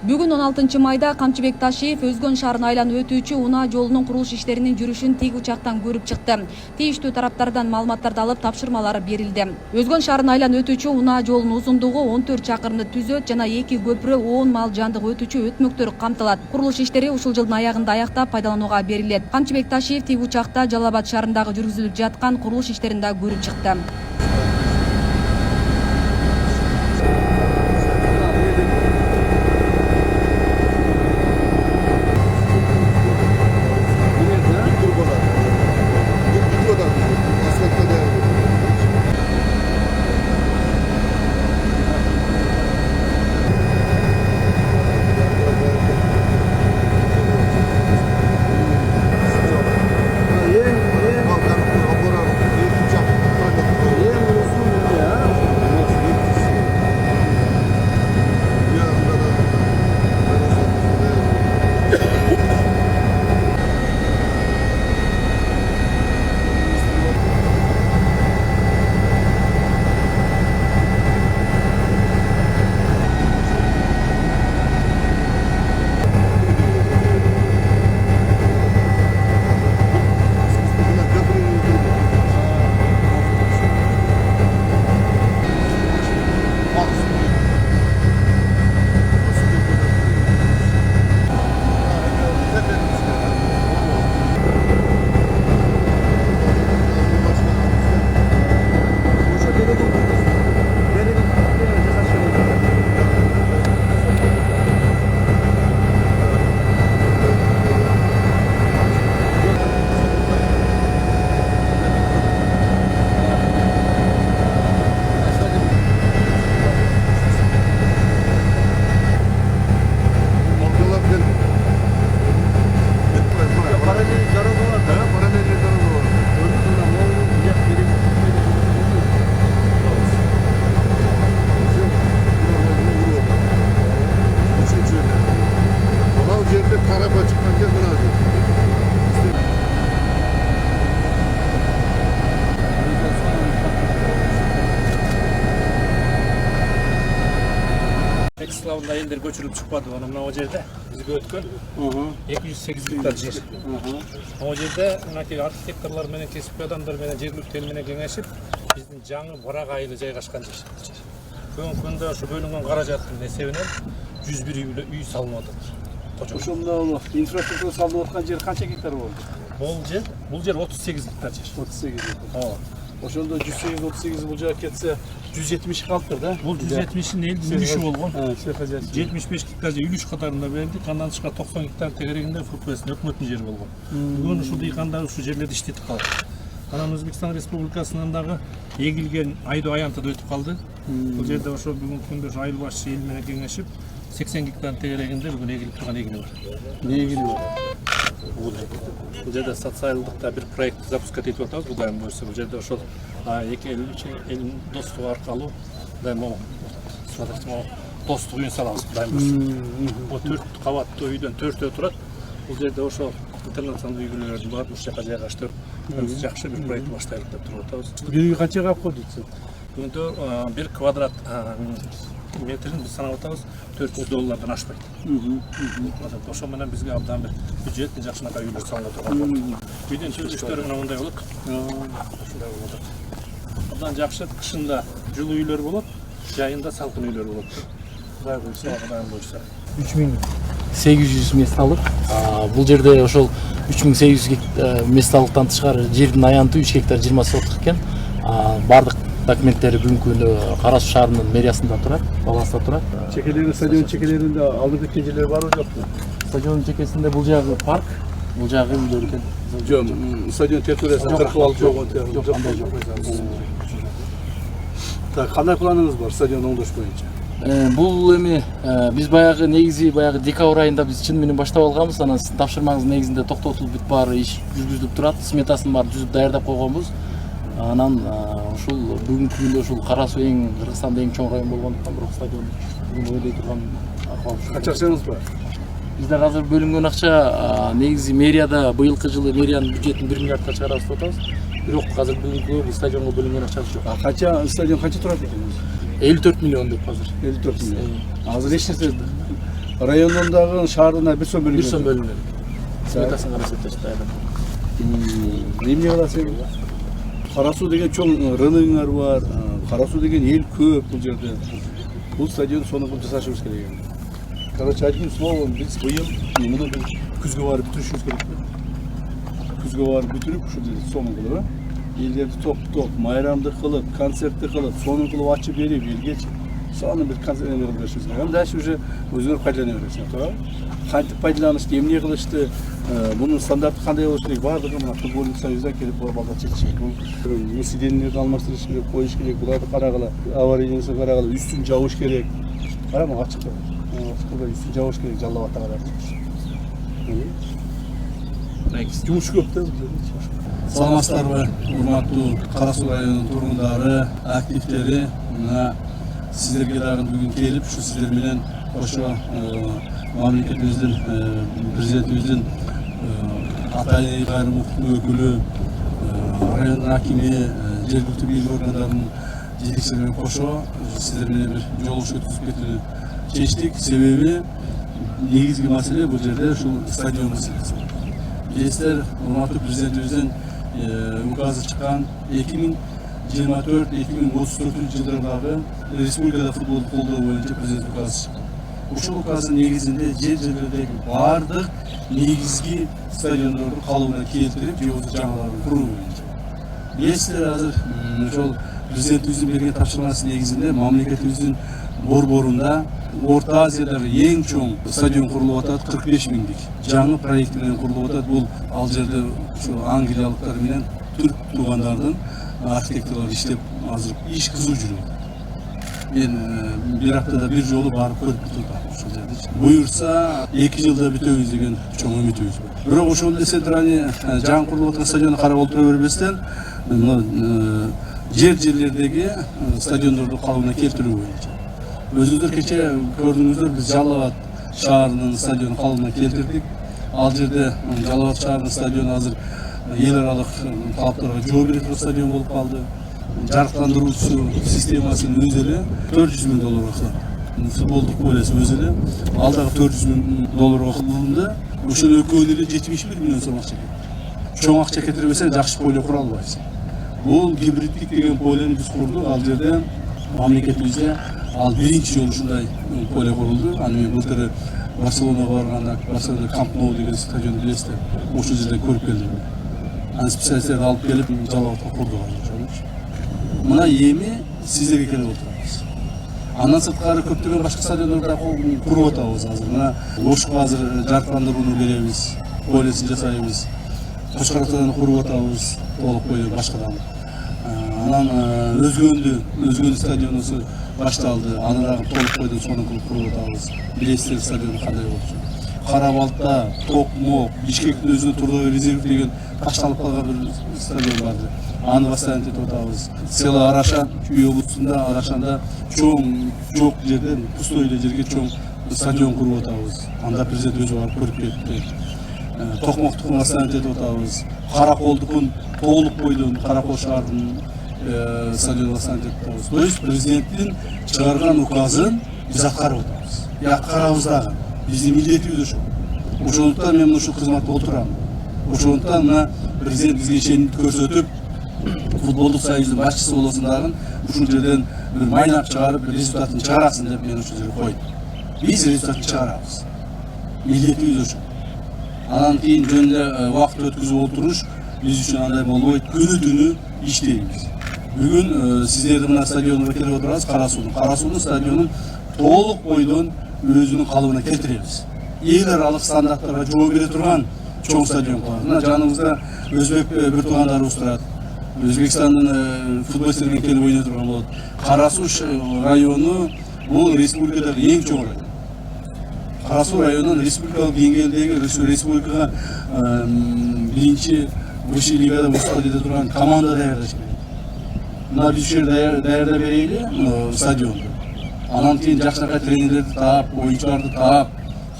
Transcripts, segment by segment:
Бүгүн 16 майда Камчыбек Ташиев Өзгөн шаарын айланып өтүүчү унаа жолунун курулуш иштеринин жүрүшүн тик учактан көрүп чыкты. Тийиштүү тараптардан маалыматтарды алып тапшырмалар берилди. Өзгөн шаарын айланып өтүүчү унаа жолунун узундугу 14 чакырымды түзөт жана 2 көпүрө 10 мал жандык өтүүчү өтмөктөр камтылат. Курулуш иштери ушул жылдын аягында аяктап пайдаланууга берилет. Камчыбек Ташиев тик учакта Жалал Абад шаарындагы жүргүзүлүп жаткан курулуш иштерин да көрүп чыкты. Славында елдер көчүрүлүп чыкпады. Мына о жерде бизге өткөн 208 гектар жер. О жерде мынакей архитекторлор менен кесипкөй адамдар менен жергиликтүү эл менен кеңешип, биздин жаңы Барак айылы жайгашкан жер. Бүгүнкү күндө ошо бөлүнгөн каражаттын эсебинен 101 үй салынып атат. Ошондо инфраструктура салынып аткан жер канча гектар болду? Бул жер 38 гектар жер. 38 гектар. Ошондо 108-38 бул жака кетсе 170 калыптыр да? Бул 170-ин элдин үлүшү болгон. 75 гектар жер үлүш катарында берилди. Андан тышкары 90 гектар тегерегинде ФПС өкмөттүн жери болгон. Бүгүн ушул дыйкандар ушул жерлерди иштетип калат. Анан Өзбекстан Республикасынан дагы эгилген айдоо аянты да өтүп калды. Бул жерде ошо бүгүнкү күндө ошо айыл башчы эл менен кеңешип 80 гектар тегерегинде бүгүн эгилип турган эгини бар. Не эгини бар? Бул жерде социалдыкта бир проект запускать этип атабыз. Бул дайым болсо бул жерде ошол эки элдин достугу аркылуу дайым достук үйүн салабыз. Дайым болсо. Бул 4 кабаттуу үйдөн 4төө турат. Бул жерде ошо интернационалдуу үй бүлөлөрдүн баарын ушул жака жайгаштырып, жакшы бир проект баштайлык деп туруп атабыз. Бир үй канчага койдуңуз? Бүгүндө 1 квадрат метрин биз санап атабыз $400 ашпайт. Ошо менен бизге абдан бир бюджет жакшынакай үйлөр салынып турган. Үйдүн чыгыштары мына мындай болот. Ушундай болот. Абдан жакшы кышында жылуу үйлөр болот, жайында салкын үйлөр болот. Кудай буйрса, Кудай буйрса. 3800 месталык. Бул жерде ошол 3800 месталыктан тышкары жердин аянты 3 гектар 20 соток экен. Бардык документтери бүгүнкү күндө Кара Суу шаарынын мэриясында турат, баласында турат. Чекелери, стадион чекелеринде алып кеткен жерлер барбы жокпу? Стадиондун чекесинде бул жагы парк, бул жагы үйлөр экен. Жок, стадион территориясында кыркып алып жок. Жок, андай жок. Так, кандай планыңыз бар стадион оңдош боюнча? Бул эми биз баягы негизи декабрь айында биз чын менен баштап алганбыз. Анан сиздин тапшырмаңыздын негизинде токтотулуп бүт баары иш жүргүзүлүп турат. Сметасын баары түзүп даярдап койгонбуз. Анан ушул бүгүнкү күндө ушул Кара Суу Кыргызстанда эң чоң район болгондуктан бирок стадион ойлой турган акыбал. Канча акчаңыз бар? Бизде азыр бөлүнгөн акча негизи мэрияда быйылкы жылы мэриянын бюджетин 1 миллиардка чыгарабыз деп атабыз. Бирок азыр бүгүнкү стадионго бөлүнгөн акчабыз жок. Канча стадион канча турат экен? 54 миллион деп азыр. 54 миллион. Азыр эч нерсе Rayondan dagы шаардын бир сом бөлүнгөн. Бир сом бөлүнөт. Сметасын карап эсептешти айрым. Эмне кыласың? Кара Суу деген чоң рыногуңар бар. Кара Суу деген эл көп бул жерде. Бул стадион соны кылып жасашыбыз керек. Короче, одним словом, biz быйыл муну күзгө барып бүтүрүшүбүз керек. Күзгө барып бүтүрүп, ушул сонун кылып, элдерди топтоп, майрамды кылып, концертти кылып, сонун кылып ачып берип, элгечи соны бир концерт кылып беришибиз керек. Анда дальше уже өзүңөр пайдалана бересиңер, туура? Кантип пайдаланышты, эмне кылышты, бунун стандарты кандай болуш керек, баардыгы мына футболдук союздан келип балдар чечишет. Бул инциденттерди алмаштырыш керек, коюш керек, буларды карагыла, аварийнысын карагыла, үстүн жабыш керек. Карама, ачык. Üstün cavaş gerek Callavat'a kadar. Жумуш көп да. Саламатсыздарбы, урматтуу Кара Суу районунун тургундары, активдери. Мына сиздерге дагы бүгүн келип, ушу сиздер менен кошо мамлекетибиздин президентибиздин атайын кайрым өкүлү, райондун акими, жергиликтүү бийлик органдарынын жетекчилери кошо сиздер менен бир жолугуш өткүзүп кетүүнү чечтик. Себеби негизги маселе бул жерде ушул стадион маселеси. Билесиздер, урматтуу президентибиздин указы чыккан 2024-2034 жылдардагы республикада футболду колдоо боюнча президент указы чыккан. Ушул указдын негизинде жерлердеги бардык негизги стадиондорду калыбына келтирип, же болбосо жаңаларын куруу боюнча. Билесиздер, азыр ошол президентибиздин берген тапшырмасы негизинде мамлекетибиздин борборунда Орта Азиядагы эң чоң стадион курулуп атат, 45 миңдик. Жаңы проект менен курулуп атат. Бул ал жерде ушу англиялыктар менен түрк туугандардын архитекторлор иштеп, азыр иш кызуу жүрөт. Мен бир аптада бир жолу барып көрүп кетип атам ушул жерде. Буюрса 2 жылда бүтөбүз деген чоң үмүтүбүз бар. Бирок ошол эле центральный жаңы курулуп аткан стадионду карап отура бербестен, жерлердеги стадиондорду калыбына келтирүү боюнча. Өзүңүздөр кече көрдүңүздөр, биз Жалал Абад шаарынын стадионун калыбына келтирдик. Ал жерде Жалал Абад шаарынын стадиону азыр эл аралык талаптарга жооп берет стадион болуп калды. Жарыктандыруусу системасынын өзү эле $400 миң кылат. Футболдук полеси өзү эле ал дагы $400 миң кылынды. Ошол экөөнү эле 71 миллион сом акча кетти. Чоң акча кетирбесең жакшы поле кура албайсың. Бул гибриддик деген полени биз курдук. Ал жерде мамлекетибизде ал биринчи жолу ушундай поле курулду. Аны мен былтыр Барселонага барганда, Барселона Камп Ноу деген стадионду билесиздер. Ошол жерден көрүп келдим. Аны специалисттерди алып келип Жалал Абадка курдук. Мына эми сиздерге келип отурабыз. Андан сырткары көптөгөн башка стадиондорду куруп атабыз азыр. Мына Ошко азыр жарыктандырууну беребиз, полесин жасайбыз. Кошкар Атадан куруп атабыз, толук бойлуу башкадан. Анан өзгөндү стадионусу башталды. Аны дагы толук бойдон сонун кылып куруп атабыз. Билесиздер стадиону кандай болчу. Карабалта, Токмок, Бишкектин өзүнө трудовой резерв деген ташталып калган бир стадион бар. Аны бастан этип атабыз. Села Арашан, Чүй облусунда Арашанда чоң жок жерден пустой эле жерге чоң стадион куруп атабыз. Анда президент өзү барып көрүп кетти. Токмоктукун бастан этип атабыз. Караколдукун толук бойдон Каракол шаарынын стадиону бастан этип атабыз. То есть президенттин чыгарган указын биз аткарып атабыз. Аткарабыз дагы. Биздин милдетибиз ошол. Ошондуктан мен ушул кызматта отурам. Ошондуктан мына президент бизге ишенимди көрсөтүп, футболдук союздун башчысы болосун дагы ушул жерден бир майнап чыгарып, бир результатын чыгарасын деп мен ушул жерге койдум. Биз результатын чыгарабыз. Милдетибиз ошол. Анан кийин жөн эле убакыт өткүзүп отуруш биз үчүн андай болбойт. Күнү-түнү иштейбиз. Бүгүн сиздердин мына стадионуна келип отурабыз, Кара Суунун стадионун толук бойдон өзүнүн калыбына келтиребиз. Эл аралык стандарттарга жооп бере турган чоң стадион кылабыз. Мына жаныбызда өзбек бир туугандарыбыз турат. Өзбекстандын футболисттери келип ойной турган болот. Кара Суу району бул республикадагы эң чоң район. Кара Суу районунун республикалык деңгээлдеги республикага биринчи высший лигада выступать ете турган команда даярдаш керек. Мына биз ушул жерде даярдап берейли стадионду. Анан кийин жакшынакай тренерлерди таап, оюнчуларды таап,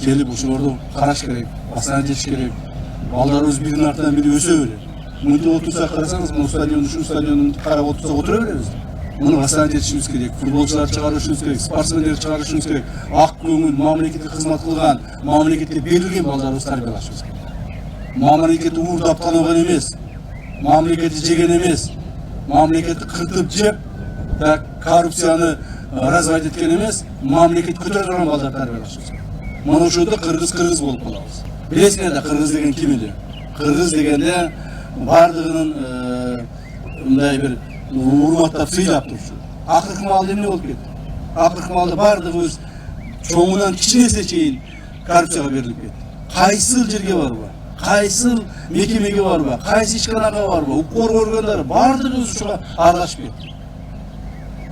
келип ошолорду караш керек, басына жетиш керек. Балдарыбыз биринин артынан бири өсө берет. Мынтип отурсак карасаңыз, бул стадионду, ушул стадионду карап отурсак отура беребиз. Муну бастан жетишибиз керек. Футболчулар чыгарышыбыз керек, спортсмендер чыгарышыбыз керек. Ак көңүл, мамлекетке кызмат кылган, мамлекетке берилген балдарыбыз тарбиялашыбыз керек. Мамлекетти уурдап танылган эмес, мамлекетти жеген эмес, мамлекетти кыртып жеп, коррупцияны разводить эткен эмес, мамлекетти көтөрө турган балдар тарбиялашыбыз керек. Мына ошондо кыргыз болуп калабыз. Билесиңер да кыргыз деген ким эле? Кыргыз дегенде бардыгынын мындай бир урматтап сыйлап турчу. Акыркы маалда эмне болуп кетти? Акыркы маалда бардыгыбыз чоңунан кичинесине чейин коррупцияга берилип кетти. Кайсыл жерге барбы? Кайсыл мекемеге барбы? Кайсы ишканага барбы? Укмур органдары бардыгыбыз ушуга аралашып кетти.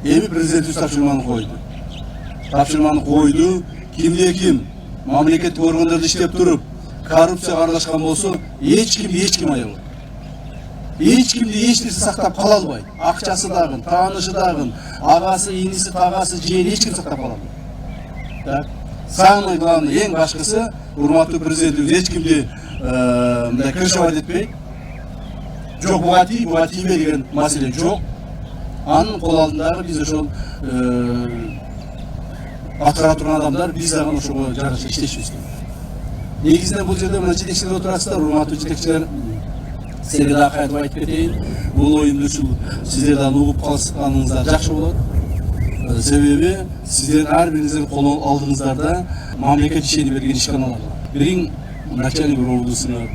Эми президентибиз тапшырманы койду. Тапшырманы койду. Кимде ким мамлекеттик органдарда иштеп туруп коррупцияга аралашкан болсо, эч ким аябайт. Эч кимди эч нерсе сактап кала албайт. Акчасы дагы, таанышы дагы, агасы, иниси, тагасы, жээни эч ким сактап кала албайт. Так. Самый главный, эң башкысы, урматтуу президентибиз эч кимди мындай крышевать этпейт. Жок, буга тийбе деген маселе жок. Анын кол алдындагы биз ошол атыра турган адамдар биз дагы ошого жараша иштешибиз керек. Негизинен бул жерде мына жетекчилер отурасыздар, урматтуу жетекчилер. Силерге дагы кайтып айтып кетейин. Бул оюмду ушул сиздер дагы угуп калсаңыздар жакшы болот. Себеби сиздердин ар бириңиздердин кол алдыңыздарда мамлекет ишени берген ишканалар бар. Бириң начальник областынын,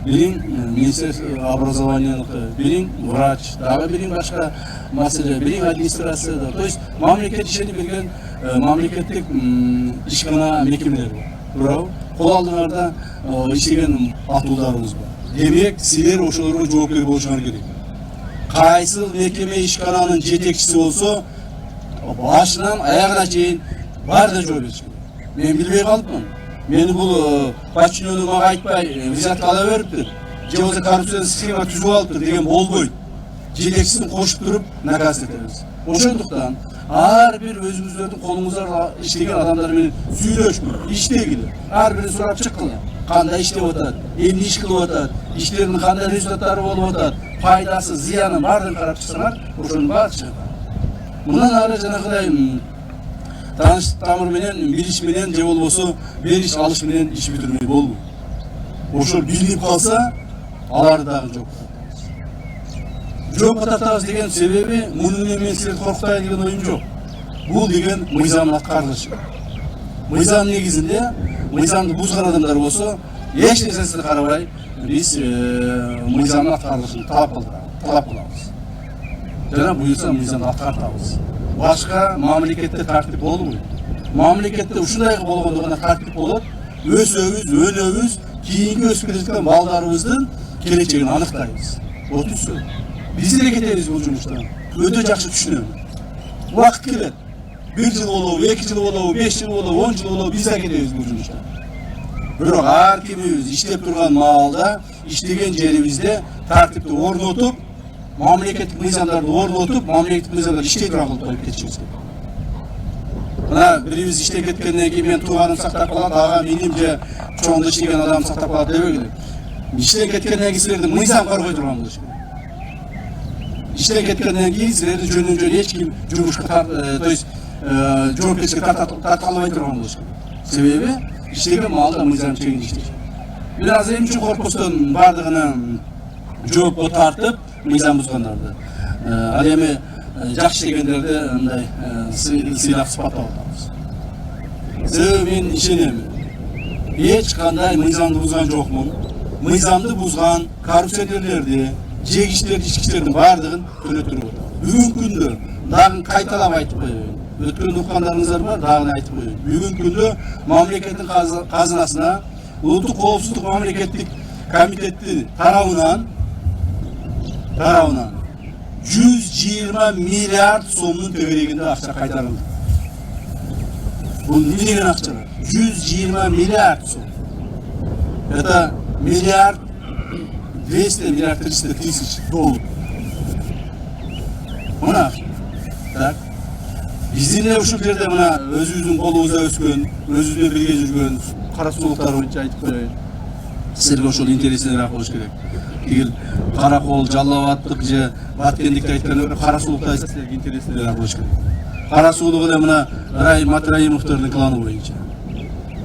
бириң министерство образованияныкы, бириң врач, дагы бириң башка маселе, бириң администрацияда. То есть мамлекет ишени берген мамлекеттик ишкана мекемелер бар. Туурабы? Кол алдыңарда иштеген атууларыбыз бар. Демек, силер ошолорго жоопкер болушуңар керек. Кайсыл мекеме ишкананын жетекчиси болсо, башынан аягына чейин баарына жооп бериш керек. Мен билбей калыпмын. Мени бул подчиненный мага айтпай взятка ала бериптир. Же болбосо коррупциялык схема түзүп алыптыр деген болбойт. Жетекчисин кошуп туруп наказ этебиз. Ошондуктан ар бир өзүңүздөрдүн колуңуздарда иштеген адамдар менен сүйлөшүп, иштегиле. Ар бирин сурап чыккыла. Кандай иштеп атат, эмне иш кылып атат, иштеринин кандай результаттары болуп атат, пайдасы, зыяны баарын карап чыксаңар, ошонун баары чыгат. Мындан ары жанагыдай тааныш тамыр менен, билиш менен же болбосо бериш алыш менен иш бүтүрмөй болбойт. Ошол билинип калса, аларды дагы жокко тартабыз деген себеби муну мен силерди коркутайын деген оюм жок. Бул деген мыйзамдын аткарылышы. Мыйзам негизинде мыйзамды бузган адамдар болсо, эч нерсесине карабай биз мыйзамдын аткарылышын талап кылабыз. Жана буюрса мыйзамды аткартабыз. Башка мамлекетте тартип болбойт. Мамлекетте ушундай болгондо гана тартип болот. Өсөбүз, өнөбүз, кийинки өсүп келе жаткан балдарыбыздын келечегин аныктайбыз. Отусу. Биз эле кетебиз бул жумуштан. Өтө жакшы түшүнөм. Убакыт келет. 1 жыл болобу, 2 жыл болобу, 5 жыл болобу, 10 жыл болобу биз да кетебиз бул жумуштан. Бирок ар кимибиз иштеп турган маалда, иштеген жерибизде тартипти орнотуп, мамлекеттик мыйзамдарды орнотуп, мамлекеттик мыйзамдар иштей турган кылып коюп кетишибиз керек. Мына бирибиз иштеп кеткенден кийин мен тууганым сактап калат, ага меним же чоңдо иштеген адам сактап калат дебегиле. Иштеп кеткенден кийин силерди мыйзам коргой турган болуш керек. Иштеп кеткенден кийин силерди жөнүн жөн эч ким жумушка, то есть жоопкерчиликке тарта албай турган болуш керек. Себеби иштеген маалда мыйзам чегинде иштеш. Бир аз эми үчүн коркпостон бардыгына жоопко тартып мыйзам бузгандарды. Ал эми жакшы иштегендерди мындай сыйлап сыпаттап атабыз. Себеби мен ишенем. Эч кандай мыйзамды бузган жокмун. Мыйзамды бузган коррупционерлерди, жегичтерди, ичкичтердин баардыгын төлөтүрүп атабыз. Бүгүнкү күндө дагы кайталап айтып коеюн. Өткөн уккандарыңыздар бар, дагы айтып коеюн. Бүгүнкү күндө мамлекеттин казынасына Улуттук коопсуздук мамлекеттик комитети тарабынан 120 миллиард сомдун төгерегинде акча кайтарылды. Бул эмне деген акчалар? 120 миллиард сом. Это миллиард 200 миллиард 300 тысяч доллар. Мына так. Биздин эле ушул жерде мына өзүбүздүн колубузда өскөн, өзүбүздөн бирге жүргөн кара сулуктар боюнча айтып коеюн. Силерге ошол интересинерээк болуш керек. тигил Каракол, Жалал-Абадтык же Баткендикти айтканда кара суулукта силерге интерестерээк болуш керек. Кара суулук эле мына Ыбрайым Матраимовдордун кланы боюнча.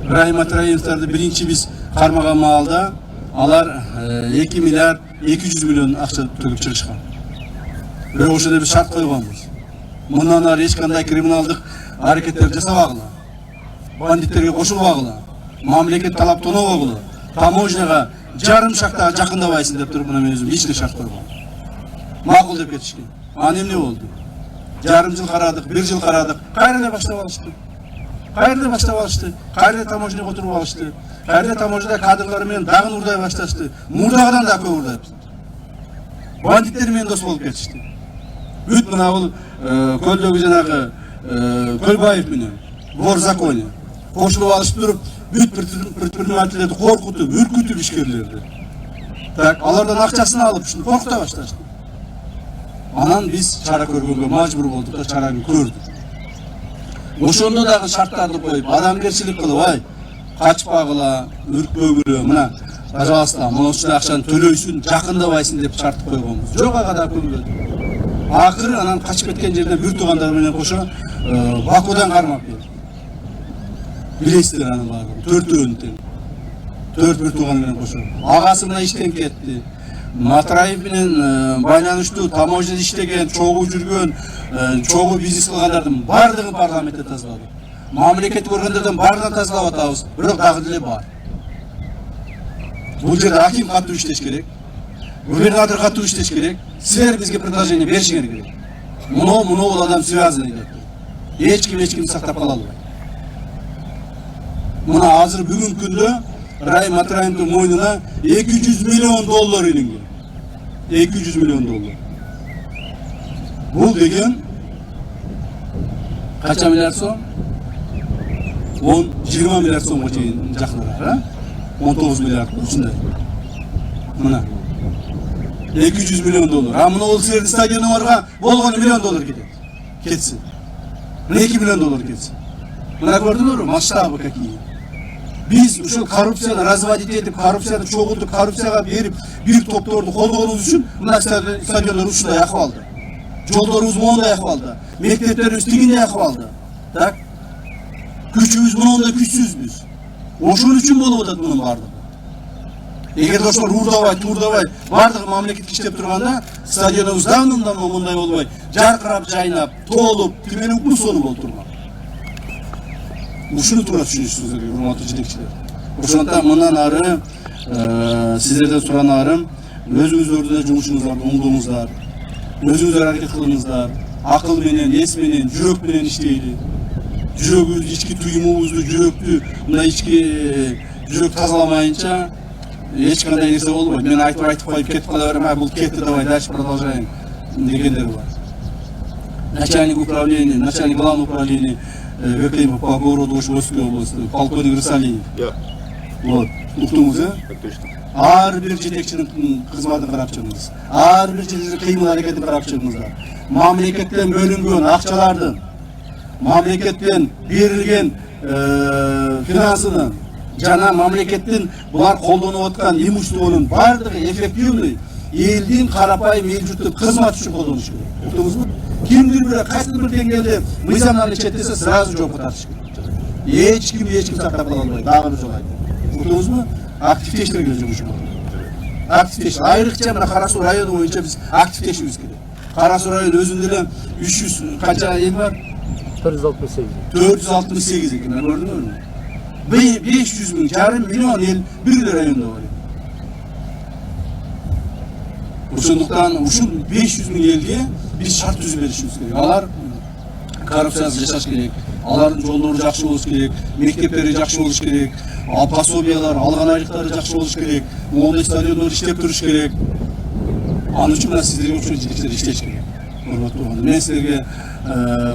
Ыбрайым Матраимовдорду биринчи биз кармаган маалда алар 2 миллиард 200 миллион акча төлөп чыгышкан. Бирок ошондо биз шарт койгонбуз. Мындан ары эч кандай криминалдык аракеттер жасабагыла. Бандиттерге кошулбагыла. Мамлекет талап тонобогула. Таможняга жарым шакта жакындабайсың деп туруп мына мен өзүм личный шарт койгом. Макул деп кетишкен. Аны эмне болду? Жарым жыл карадык, 1 жыл карадык. Кайрадан баштап алышты. Кайрадан таможняга отуруп алышты. Кайрадан таможняда кадрлар менен дагы урдай башташты. Мурдагыдан да көп урдайт. Бандиттер менен дос болуп кетишти. Бүт мына бул көлдөгү жанагы Көлбаев менен вор законе кошулуп алышып туруп бүт предпринимательдерди коркутуп, үркүтүп ишкерлерди. Так, алардан акчасын алып ушуну коркута башташты. Анан биз чара көргөнгө мажбур болдук да чараны көрдүк. Ошондо дагы шарттарды коюп, адамгерчилик кылып, ай, качпагыла, үркпөгүлө, мына, пожалуйста, мына ушул акчаны төлөйсүн, жакындабайсың деп шарт койгонбуз. Жок ага да көнбөдү. Акыры анан качып кеткен жерден бир туугандар менен кошо Бакудан кармап келди. Билесиздер анын баарын, 4-өн тең. 4 бир тууган менен кошо. Агасы мына иштен кетти. Матраев менен байланыштуу таможняда иштеген, чогуу жүргөн, чогуу бизнес кылгандардын бардыгын парламентте тазаладык. Мамлекет көргөндөрдөн баардыгын тазалап атабыз, бирок дагы деле бар. Бул жерде аким катуу иштеш керек. Губернатор катуу иштеш керек. Силер бизге предложение беришиңер керек. Муну бул адам связанный деп. Эч ким сактап кала албайт. Мына азыр бүгүнкү күндө Ыбрайым Матраимовдун мойнуна 200 миллион доллар илинген. 200 миллион доллар. Бул деген канча миллиард сом? 20 миллиард сомго чейин жакыныраак, 19 миллиард ушундай. Мына 200 миллион доллар. А мына ол силердин стадионуңарга болгону миллион доллар кетет. Кетсин. 2 миллион доллар кетсин. Мына көрдүңөрбү масштабы какие? Биз ушул коррупцияны разводить этип, коррупцияны чогултуп, коррупцияга берип, бир топторду колдогонубуз үчүн мына стадиондор ушундай акыбалда. Жолдорубуз моундай акыбалда, мектептерибиз тигиндей акыбалда. Так? Күчүбүз моундай күчсүзбүз. Ошон үчүн болуп атат мунун бардыгы. Эгер ошолор уурдабай, бардыгы мамлекетке иштеп турганда, стадионубуз давнымдан мындай болбой, жаркырап, жайнап, толуп, тимени укмусону болуп турган. Ушуну туура түшүнүшүңүз керек, урматтуу жетекчилер. Ошондуктан мындан ары сиздерден суранарым, өзүңүздөрдүн жумушуңуздарды оңдоңуздар, өзүңүздөр аракет кылыңыздар, акыл менен, эс менен, жүрөк менен иштейли. Жүрөгүбүздү, ички туюмубузду, жүрөктү, мындай ички жүрөк тазаламайынча эч кандай нерсе болбойт. Мен айтып коюп кетип кала берем, бул кетти, давай дальше продолжаем дегендер бар. Начальник управления, начальник главного управления ВКМ по городу Ошбойской области, полковник Рысалиев. Вот, уктуңуз, ар бир жетекчинин кызматын карап чыгыңыз. Ар бир жетекчинин кыймыл аракетин карап чыгыңыздар. Мамлекеттен бөлүнгөн акчалардын, мамлекеттен берилген финансынын жана мамлекеттин булар колдонуп аткан имуществонун бардыгы эффективный элдин карапайым эл журттун кызматы үчүн колдонуш керек. Уктуңузбу? Кимдир бир кайсыдыр бир деңгээлде мыйзамдан четтесе сразу жоопко тартыш керек. Эч ким сактап кала албайт. Дагы бир жолу айтам. Уктуңузбу? Активдештирген жумуш бар. Активдеш. Айрыкча мына Кара Суу району боюнча биз активдешибиз керек. Кара Суу району өзүндө эле 300 канча эл бар? 468. 468 экен, көрдүңөрбү? 500 миң, жарым миллион эл бир райондо бар. Ошондуктан ушул 500 миң элге биз шарт түзүп беришибиз керек. Алар коррупциясыз жашаш керек. Алардын жолдору жакшы болуш керек, мектептери жакшы болуш керек, пособиялар, алган айлыктары жакшы болуш керек, моундай стадиондор иштеп туруш керек. Ал үчүн мына сиздерге окшош жетекчилер иштеш керек. Мен силерге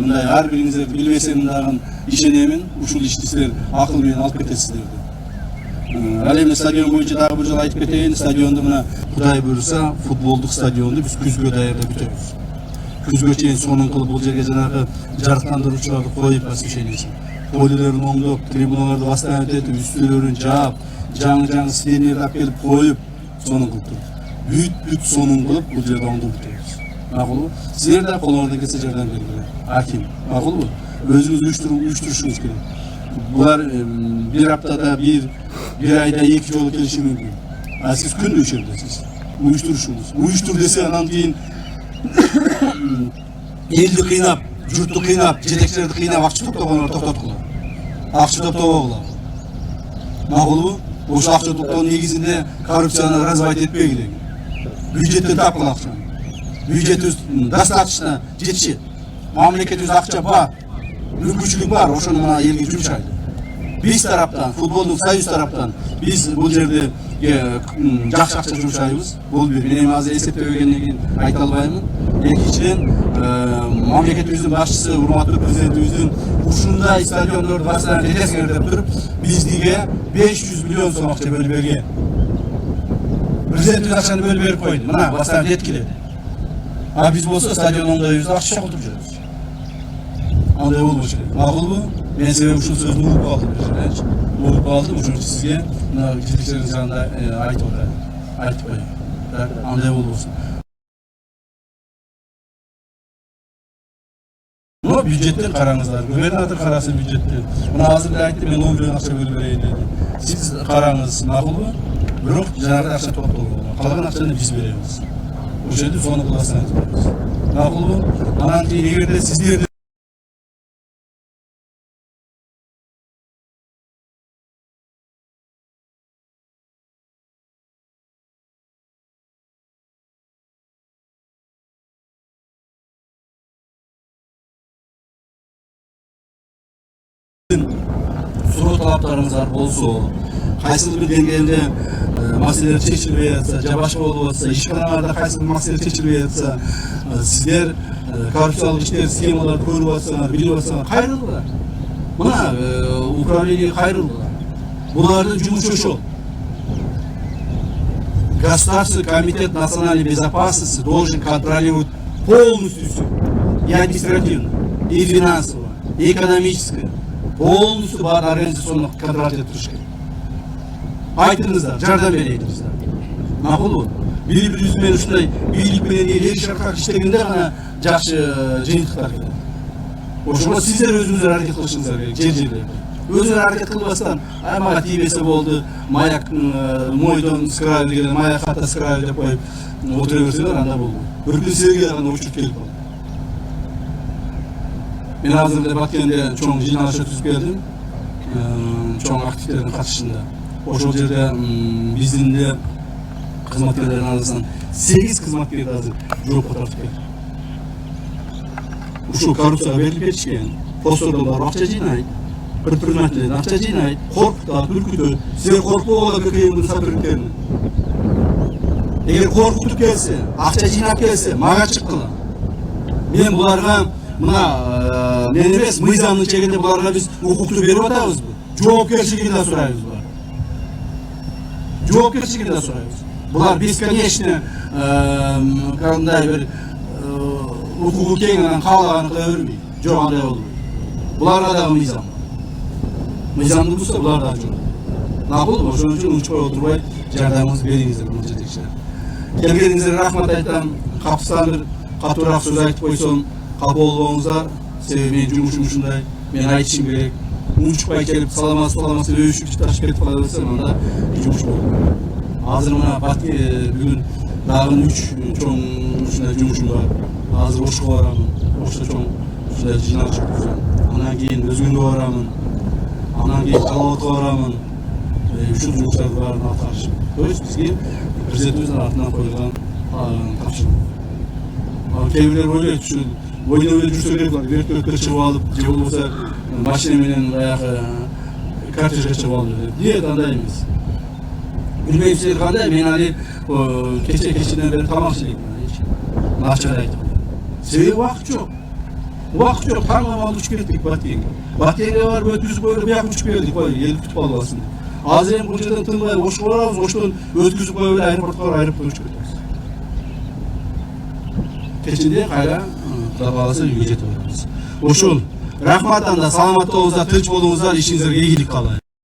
мындай ар бириңиздерди билбесем дагы ишенемин, ушул ишти силер акыл менен алып кетесиздер. Ал эми стадион боюнча дагы бир жолу айтып кетейин, стадионду мына Кудай буйруса, футболдук стадионду биз күзгө даярдап бүтөбүз. Күзгө чейин сонун кылып бул жерге жанагы жарыктандыруучуларды коюп освещениесин, полилерин оңдоп, трибуналарды восстановить этип, үстүлөрүн жаап, жаңы стендерди алып келип коюп, сонун кылып туруп. бүт сонун кылып бул жерде оңдоп бүтөбүз. Макулбу? Силер да колуңуздан келсе жардам бериңер. Аким, макулбу? Өзүңүз уюштурушуңуз керек. Булар bir haftada bir ayda 2 жолу келиши мүмкүн. А сиз күндө ишендесиз. Уюштурушуңуз. Уюштур десе анан кийин элди кыйнап, журтту кыйнап, жетекчилерди кыйнап акча топтогонду токтоткула. Акча топтогула. Макулбу? Ошол акча топтогон негизинде коррупцияны развивать этпей керек. Бюджеттен тапкыла акчаны. Бюджетибиз достаточно жетишет. Мамлекетибизде акча бар. Мүмкүнчүлүк бар, ошону мына элге жумшайды. Биз тараптан, футболдук союз тараптан биз бул жерде жакшы акча жумшайбыз. Бул бир мен азыр эсептебегенден кийин айта албаймын. Экинчиден, мамлекетибиздин башчысы, урматтуу президентибиздин ушундай стадиондорду башынан жетесиңер деп туруп, биздиге 500 миллион сом акча бөлүп берген. Президентибиз акчаны бөлүп берип койду. Мына башынан жеткиледи. А биз болсо стадион оңдойбуз, акча чогултуп жүрөбүз. Андай болбош керек. Макулбу? Мен себеби ушул сөздү угуп калдым. Угуп калдым, ошон үчүн сизге мына жетекчилердин жанында айтып атайын. Айтып коеюн. Так, андай болбосун. Но бюджеттен караңыздар. Губернатор карасын бюджеттен. Мына азыр эле айтты, мен 10 миллион акча бөлүп берейин деди. Сиз караңыз, макулбу? Бирок жанагы акча токтолгон. Калган акчаны биз беребиз. Ошол жерде сону кыласың айтабыз. Макулбу? Анан кийин эгерде сиздер суроо талаптарыңыздар болсо, кайсыл бир деңгээлде маселелер чечилбей жатса, же башка болуп атса, ишканаларда кайсыл бир маселе чечилбей жатса, сиздер коррупциялык иштер, схемаларды көрүп атсаңар, билип атсаңар, кайрылгыла. Мына управление кайрылгыла. Булардын жумушу ошол. Государственный комитет национальной безопасности должен контролировать полностью все. И административно, и финансово, и экономическое. Полностью бар организационно контроль етіп тұрыш керек. Айтыңыздар, жардам берейіңіздер. Мақұл? Бири-бирибизмен ушундай бийлик менен эл шаркак иштегенде гана жакшы жыйынтыктар келет. Ошого сиздер өзүңүздөр аракет кылышыңыздар керек, жер-жерлерде. Өзүңөр аракет кылбастан, мага тийбесе болду, маяк мойдон с краю деген, маяк хата с краю деп коюп отура берсеңер, анда болбойт. Бир күн силерге гана учуп келип калат. Мен азыр эле Баткенде чоң жыйналыш өткүзүп келдим. Чоң активдердин катышында. Ошол жерде биздин де кызматкерлердин арасынан 8 кызматкерди азыр жоопко тартып келди. Ушул коррупцияга берилип кетишкен. Постордон барып акча жыйнайт. Предпринимательден акча жыйнайт. Коркутат, үркүтөт. Силер коркпогула ККМдин сотрудниктерине. Эгер коркутуп келсе, акча жыйнап келсе, мага чыккыла. Мен буларга мына мен эмес, мыйзамдын чегинде буларга биз укукту берип атабызбы? Жоопкерчилигин да сурайбыз булар. Жоопкерчилигин да сурайбыз. Булар бесконечно кандай бир укугу кең анан каалаганын кыла бербейт. Жок, андай болбойт. Буларга дагы мыйзам. Мыйзамды бузса булар дагы жок. Макулбу? Ошон үчүн унчукпай отурбай жардамыңызды бериңиздер мына жетекчилер. Келгениңизге рахмат айтам. Капыстан бир катуураак сөз айтып койсом, капа болбоңуздар. Себеби менин жумушум ушундай. Мен айтышым керек. Унчукпай келип саламатсыз өбүшүп ташып кетип кала берсем, анда жумуш болбойт. Азыр мына бүгүн дагы 3 чоң ушундай жумушум бар. Азыр Ошко барамын. Ошто чоң ушундай жыйналыш өткөзөм. Анан кийин Өзгөнгө барамын. Анан кийин Жалалатка барамын. Ушул жумуштарды баарын аткарышым. То есть бизге президентибиздин атынан коюлган тапшырма. Кээ бирлер ойлойт, ушу ойноо менен жүрсө керек, вертолетке чыгып алып, же болбосо машина менен баягы кортежге чыгып алып деп. Нет, андай эмес. Билбейм силер кандай, мен али кечеден бери тамак жейм. Ачык айтып. Себеби убакыт жок. Убакыт жок, таң амал учуп кеттик Баткенге. Баткенге барып өткүзүп коюп, бияка учуп келдик, эл күтүп албасын деп. Азыр эми бул жерден тынбай Ошко барабыз, Оштон өткүзүп коюп эле аэропортко барып аэропортко учуп кетебиз. Кечинде кайра Кудай кааласа үйгө жетип барабыз. Ошол рахмат, анда саламат болуңуздар, тынч болуңуздар, ишиңиздерге ийгилик каалайм.